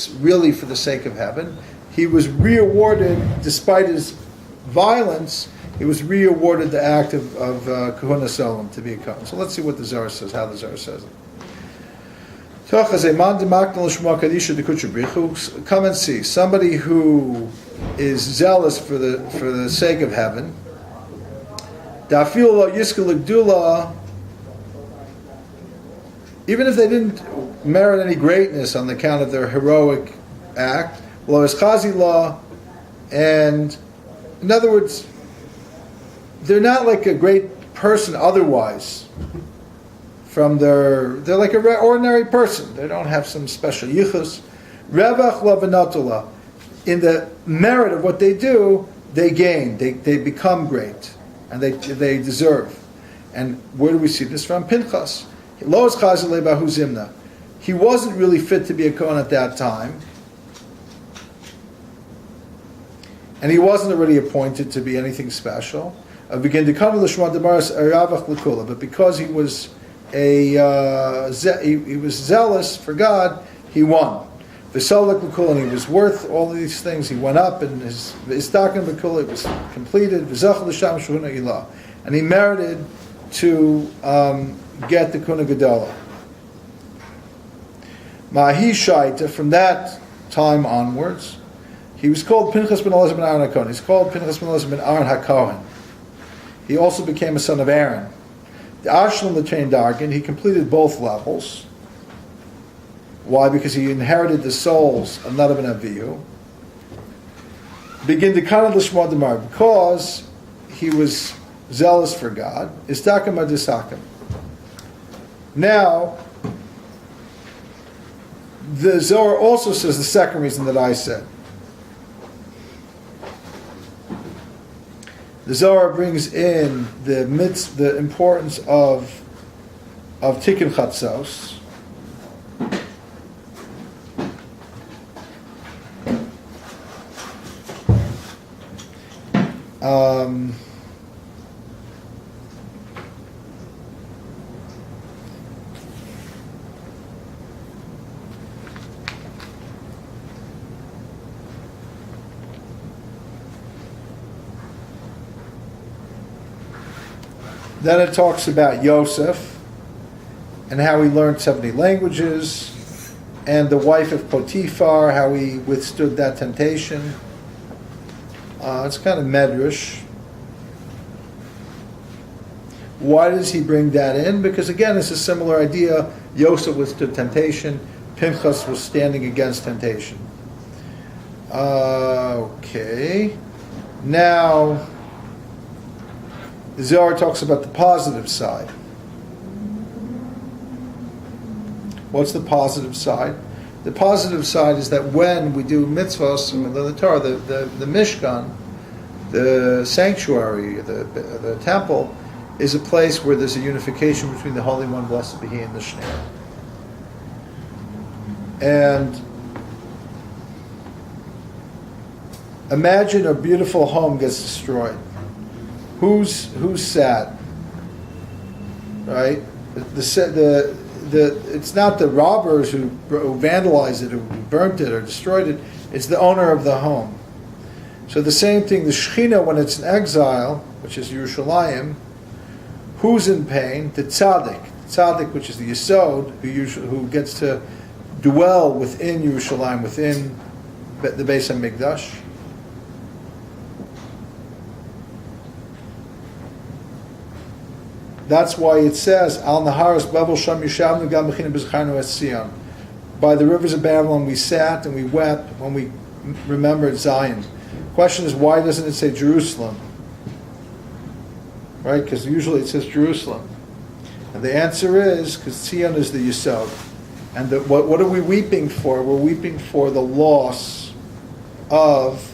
really for the sake of heaven. He was re-awarded, despite his violence, he was re-awarded the act of Kahuna Solam, to be a Kohen. So let's see what the Zohar says, how the Zohar says it. Come and see. Somebody who is zealous for the sake of heaven, even if they didn't merit any greatness on the account of their heroic act, and in other words, they're not like a great person otherwise. They're like an ordinary person. They don't have some special yichus. Revach lavanatula. In the merit of what they do, they gain. They become great, and they deserve. And where do we see this from? Pinchas. He wasn't really fit to be a Kohen at that time, and he wasn't already appointed to be anything special. But because he was he was zealous for God, he won. And he was worth all of these things. He went up, and his Istakim B'Kula was completed. And he merited to get the Kuna Gedola. Mahi Shaita, from that time onwards, he was called Pinchas ben Elazar ben Aaron HaKohen. He's called Pinchas ben Elazar ben Aaron HaKohen. He also became a son of Aaron. The Ashlam L'Tein Dargin, he completed both levels. Why? Because he inherited the souls of Nadav and Avihu. Begin to Kana L'Shma Demar, because he was zealous for God. Istakim Adisakim. Now, the Zohar also says the second reason that I said. The Zohar brings in the importance of Tikkun Chatzos. Then it talks about Yosef and how he learned 70 languages, and the wife of Potiphar, how he withstood that temptation. It's kind of medrash. Why does he bring that in? Because again, it's a similar idea. Yosef withstood temptation. Pinchas was standing against temptation. Okay. Now, the Zohar talks about the positive side. What's the positive side? The positive side is that when we do mitzvahs, the Torah, the Mishkan, the sanctuary, the temple, is a place where there's a unification between the Holy One, blessed be He, and the Shneir. And imagine a beautiful home gets destroyed. Who's sad? Right? It's not the robbers who vandalized it, who burnt it or destroyed it. It's the owner of the home. So the same thing, the Shekhinah, when it's in exile, which is Yerushalayim, who's in pain? The Tzaddik, which is the Yesod, who gets to dwell within Yerushalayim, within the Beis HaMikdash. That's why it says, Al Naharas Babel Sham Yishavnu Gam B'china B'zcharnu Es Sion. By the rivers of Babylon we sat and we wept when we remembered Zion. Question is, why doesn't it say Jerusalem? Right? Because usually it says Jerusalem. And the answer is, because Zion is the Yesod. And what are we weeping for? We're weeping for the loss of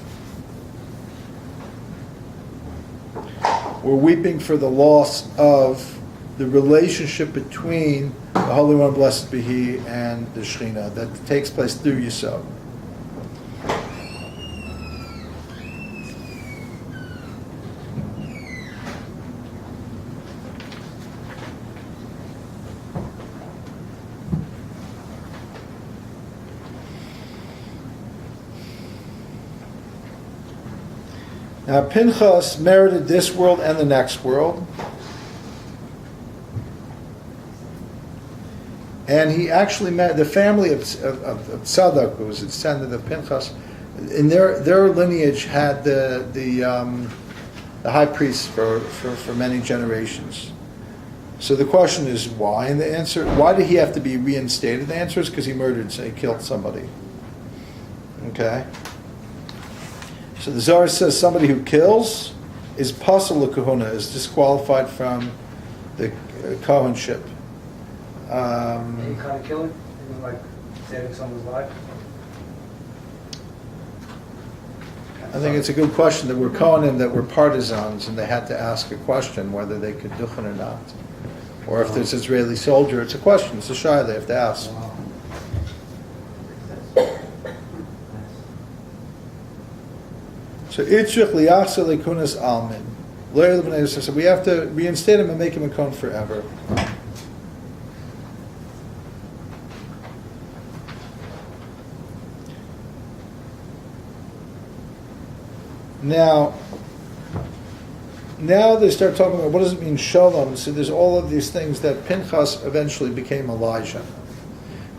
the relationship between the Holy One, blessed be He, and the Shekhinah that takes place through Yisod. Now Pinchas merited this world and the next world. And he actually met the family of Tzadok, who was a descendant of Pinchas. In their lineage had the high priest for many generations. So the question is why, and the answer: why did he have to be reinstated? The answer is because he murdered, so he killed somebody. Okay. So the Zohar says somebody who kills is pasul l'kahuna, is disqualified from the kohenship. Any kind of killing? Even like saving someone's life? I think it's a good question. That were Kohanim that were partisans, and they had to ask a question whether they could duchen or not. Or if there's Israeli soldier, it's a question. It's a shayla they have to ask. So Itzrich liyachsa lekunas almin. So we have to reinstate him and make him a kohen forever. Now they start talking about what does it mean shalom. So there's all of these things that Pinchas eventually became Elijah.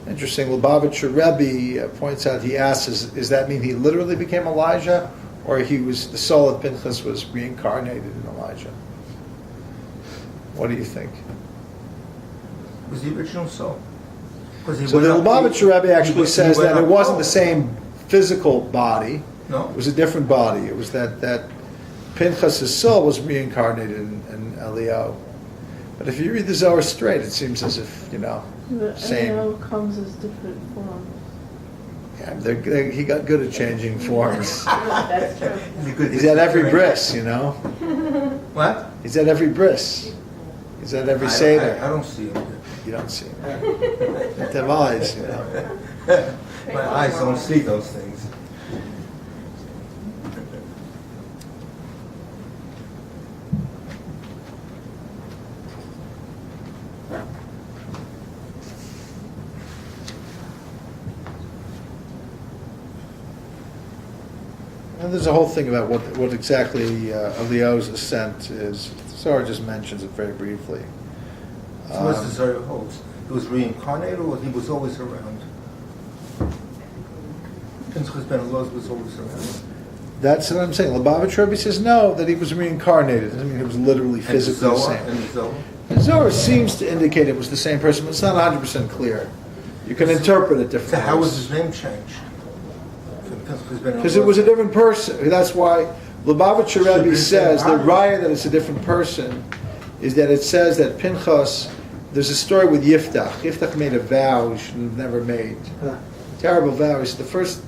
Interesting. Lubavitcher Rebbe points out, he asks, does that mean he literally became Elijah, or the soul of Pinchas was reincarnated in Elijah? What do you think? It was the original soul. So the Lubavitcher Rebbe actually says that it wasn't the same physical body. No. It was a different body. It was that Pinchas' soul was reincarnated in Eliyahu. But if you read the Zohar straight, it seems as if, same. Eliyahu comes as different forms. Yeah, he got good at changing forms. That's true. He's at every bris, What? He's at every bris. He's at every Seder. I don't see him. You don't see him. They have eyes, My eyes don't see those things. And there's a whole thing about what exactly Eliyahu's ascent is. Zohar just mentions it very briefly. So what's the Zohar holds? He was reincarnated, or he was always around? Pinchas ben Elazar was always around. That's what I'm saying. Lubavitcher Rebbe says no, that he was reincarnated. Doesn't mean he was literally physically the same. And the Zohar? The Zohar seems to indicate it was the same person, but it's not 100% clear. You can interpret it differently. So how was his name changed? Because it was a different person. That's why Lubavitcher Rebbe says the raya that it's a different person is that it says that Pinchas, there's a story with Yiftach. Yiftach made a vow he should have never made. Terrible vow. He said, the first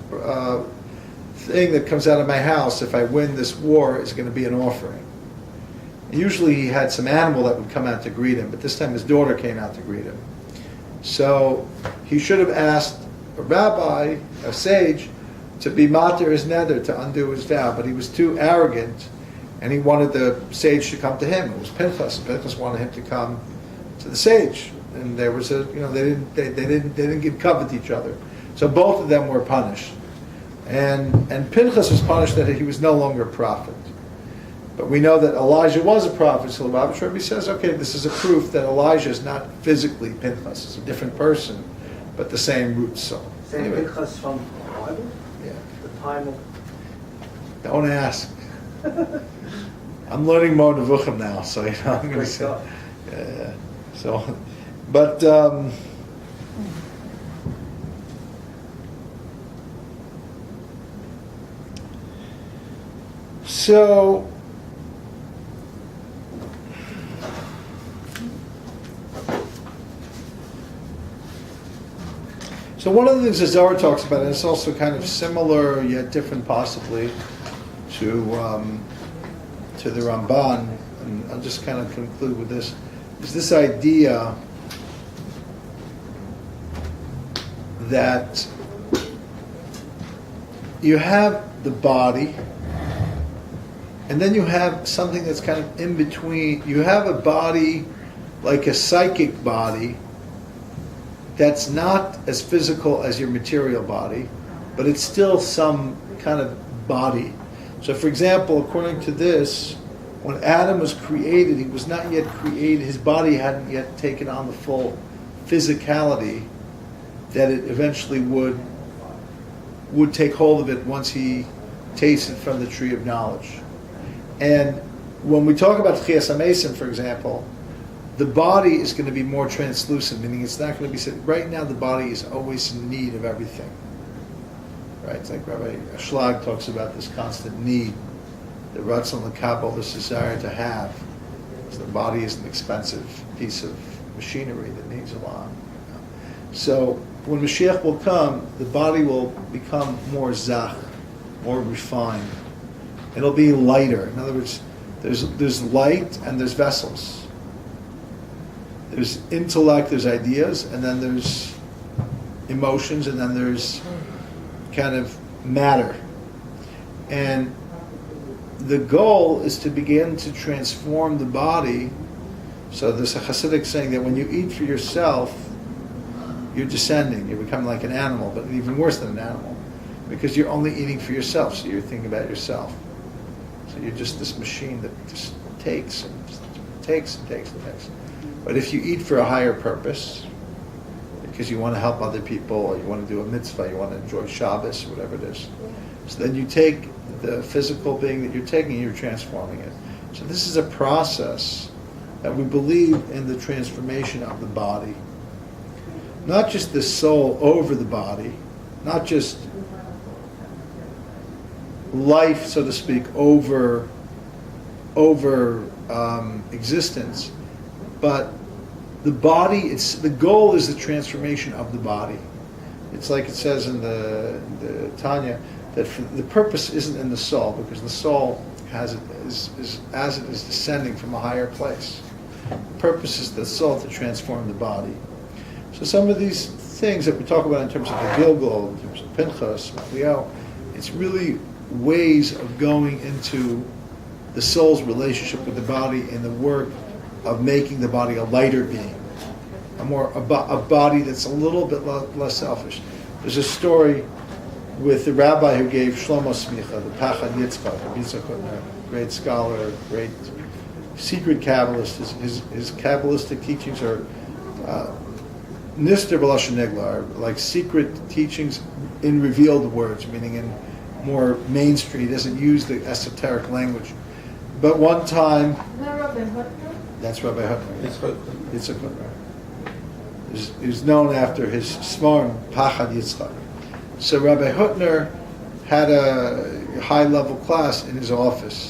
thing that comes out of my house if I win this war is going to be an offering. And usually he had some animal that would come out to greet him, but this time his daughter came out to greet him. So he should have asked a rabbi, a sage, to be matir his nether, to undo his vow, but he was too arrogant, and he wanted the sage to come to him. It was Pinchas, and Pinchas wanted him to come to the sage, and there was they didn't give covet to each other, so both of them were punished, and Pinchas was punished that he was no longer a prophet. But we know that Elijah was a prophet, so the Lubavitcher Rebbe says, okay, this is a proof that Elijah is not physically Pinchas, it's a different person, but the same root soul. Same Anyway. Pinchas from the Bible? Yeah. The time of... Don't ask. I'm learning more Nevuchim now, so I'm going to Great say. stuff. Yeah. So, but so. So one of the things that Zohar talks about, and it's also kind of similar yet different possibly to the Ramban, and I'll just kind of conclude with this, is this idea that you have the body, and then you have something that's kind of in between. You have a body like a psychic body that's not as physical as your material body, but it's still some kind of body. So, for example, according to this, when Adam was created, he was not yet created, his body hadn't yet taken on the full physicality that it eventually would take hold of it once he tasted from the tree of knowledge. And when we talk about Tchias HaMesim, for example, the body is going to be more translucent, meaning it's not going to be... Right now, the body is always in need of everything. Right? It's like Rabbi Schlag talks about this constant need, the Ratzon L'Kabel, this desire to have. So the body is an expensive piece of machinery that needs a lot. So when Mashiach will come, the body will become more zach, more refined. It'll be lighter. In other words, there's light and there's vessels. There's intellect, there's ideas, and then there's emotions, and then there's kind of matter. And the goal is to begin to transform the body. So there's a Hasidic saying that when you eat for yourself, you're descending, you become like an animal, but even worse than an animal, because you're only eating for yourself, so you're thinking about yourself. So you're just this machine that just takes and takes and takes and takes. But if you eat for a higher purpose, because you want to help other people, or you want to do a mitzvah, you want to enjoy Shabbos, or whatever it is, so then you take the physical being that you're taking and you're transforming it. So this is a process that we believe in the transformation of the body. Not just the soul over the body, not just life, so to speak, over existence, but the body. The goal is the transformation of the body. It's like it says in the Tanya that the purpose isn't in the soul, because the soul is as it is descending from a higher place. The purpose is the soul to transform the body. So some of these things that we talk about in terms of the Gilgal, in terms of Pinchas, Leo, it's really ways of going into the soul's relationship with the body and the work of making the body a lighter being, a body that's a little bit less selfish. There's a story with the rabbi who gave Shlomo Smicha, the Pachad Yitzchak, great scholar, great secret Kabbalist. His Kabbalistic teachings are Nister B'Lashon Nigla, like secret teachings in revealed words, meaning in more mainstream. He doesn't use the esoteric language. But one time, that's Rabbi Hutner. Yitzchak Hutner. He's known after his Smarim, Pachad Yitzchak. So Rabbi Hutner had a high-level class in his office.